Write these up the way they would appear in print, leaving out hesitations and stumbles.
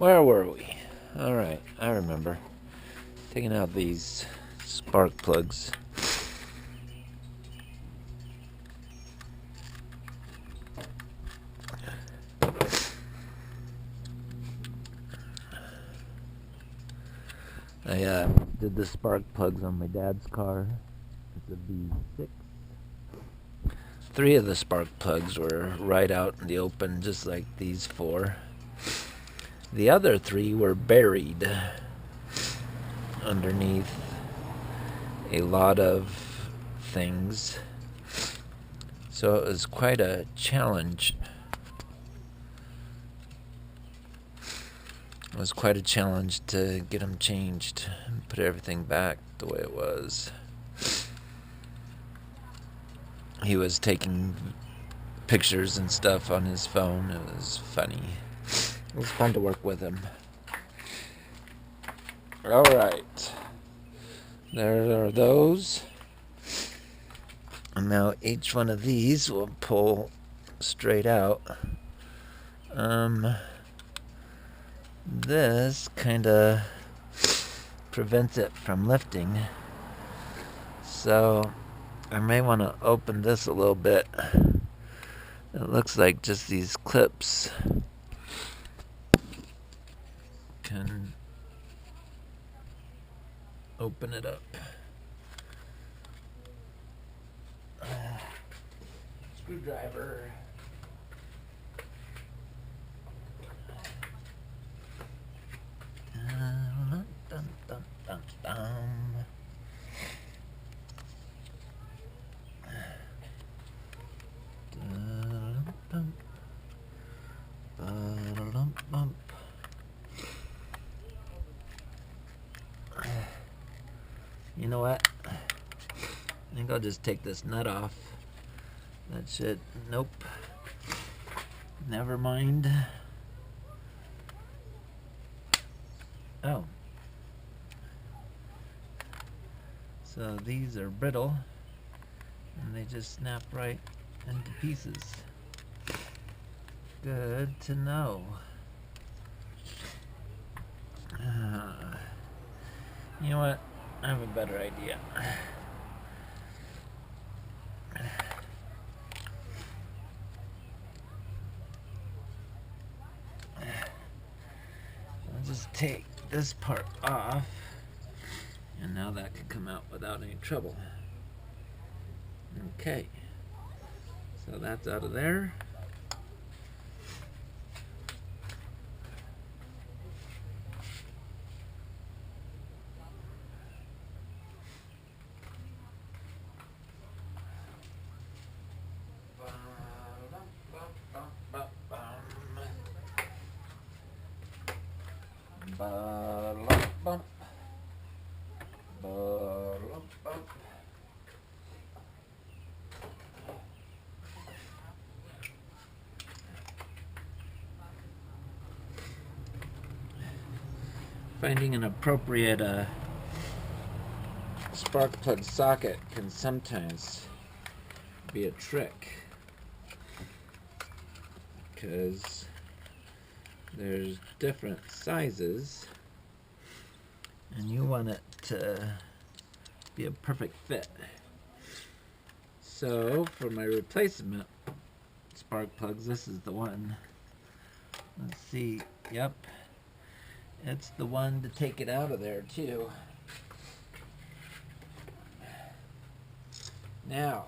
Where were we? Alright, I remember. Taking out these spark plugs. I did the spark plugs on my dad's car. It's a V6. 3 of the spark plugs were right out in the open, just like these 4. The other 3 were buried underneath a lot of things. So it was quite a challenge. It was quite a challenge to get them changed and put everything back the way it was. He was taking pictures and stuff on his phone. It was funny. It was fun to work with him. Alright. There are those. And now each one of these will pull straight out. This kind of prevents it from lifting. So I may want to open this a little bit. It looks like just these clips can open it up. Screwdriver. Dun, dun, dun, dun. You know what? I think I'll just take this nut off. That shit. Nope. Never mind. Oh. So these are brittle, and they just snap right into pieces. Good to know. You know what? I have a better idea. I'll just take this part off, and now that could come out without any trouble. Okay, so that's out of there. Finding an appropriate spark plug socket can sometimes be a trick, because there's different sizes and you want it to be a perfect fit. So for my replacement spark plugs, this is the one. Let's see. Yep, it's the one to take it out of there too. Now,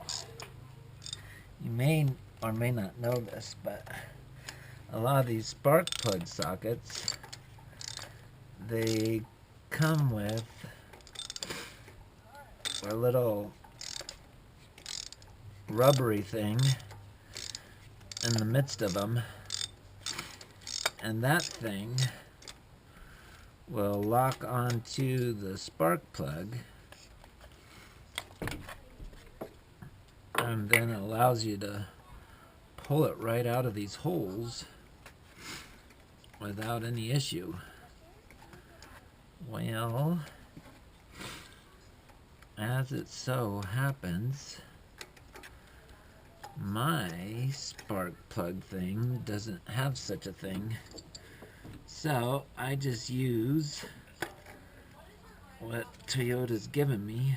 you may or may not know this, but a lot of these spark plug sockets, they come with a little rubbery thing in the midst of them, and that thing will lock onto the spark plug, and then it allows you to pull it right out of these holes without any issue. Well, as it so happens, my spark plug thing doesn't have such a thing. So I just use what Toyota's given me.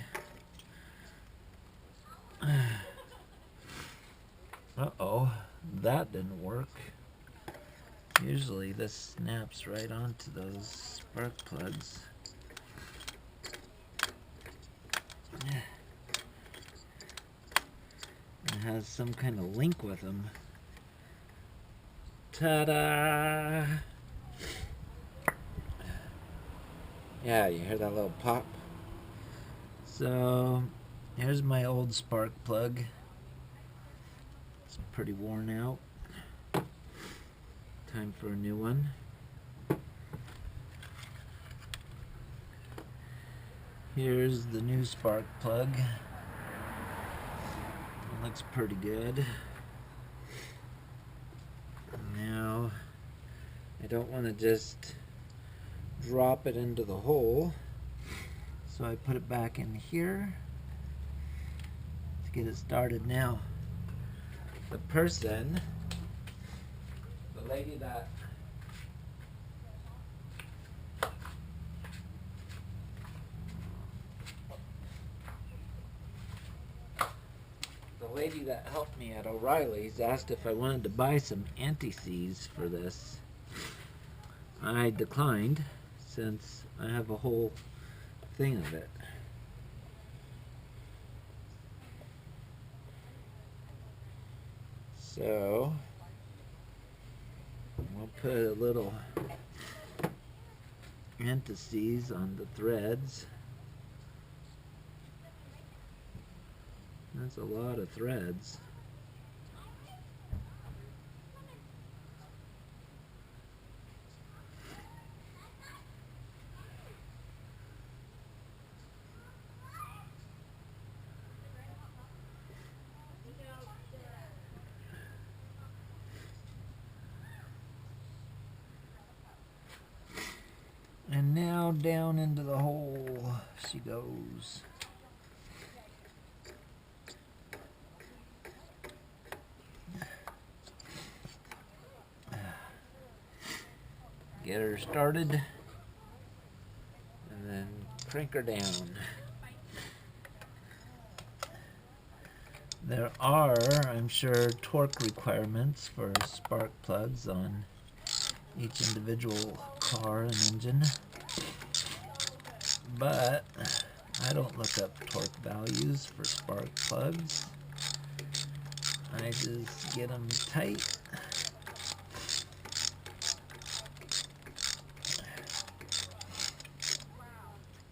Uh-oh, that didn't work. Usually this snaps right onto those spark plugs. It has some kind of link with them. Ta-da! Yeah, you hear that little pop? So, here's my old spark plug. It's pretty worn out. Time for a new one. Here's the new spark plug. It looks pretty good. Now, I don't want to just drop it into the hole, so I put it back in here to get it started. Now, the lady that helped me at O'Reilly's asked if I wanted to buy some anti-seize for this. I declined since I have a whole thing of it. So we'll put a little anti-seize on the threads. That's a lot of threads. And now down into the hole she goes. Get her started and then crank her down. There are, I'm sure, torque requirements for spark plugs on each individual car and engine, but I don't look up torque values for spark plugs. I just get them tight.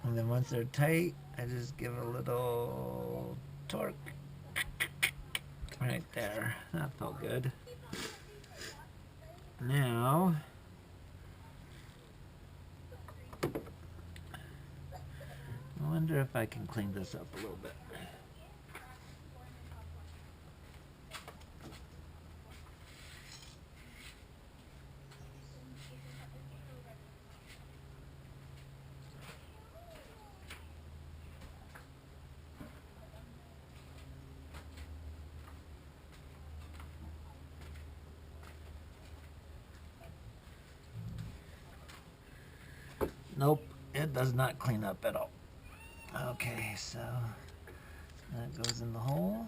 And then once they're tight, I just give a little torque right there. That felt good. Now, I wonder if I can clean this up a little bit. Nope, it does not clean up at all. Okay, so that goes in the hole,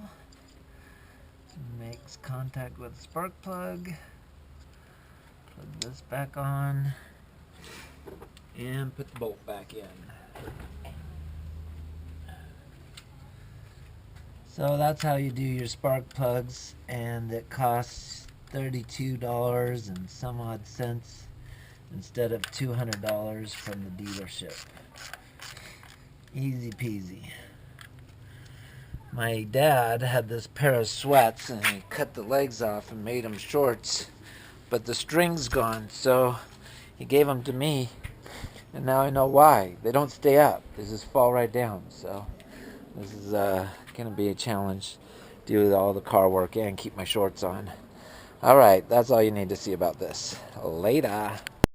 makes contact with the spark plug, put this back on, and put the bolt back in. So that's how you do your spark plugs, and it costs $32 and some odd cents instead of $200 from the dealership. Easy peasy. My dad had this pair of sweats and he cut the legs off and made them shorts, but the string's gone, so he gave them to me, and now I know why. They don't stay up, they just fall right down. So this is gonna be a challenge, do all the car work and keep my shorts on. Alright, that's all you need to see about this. Later.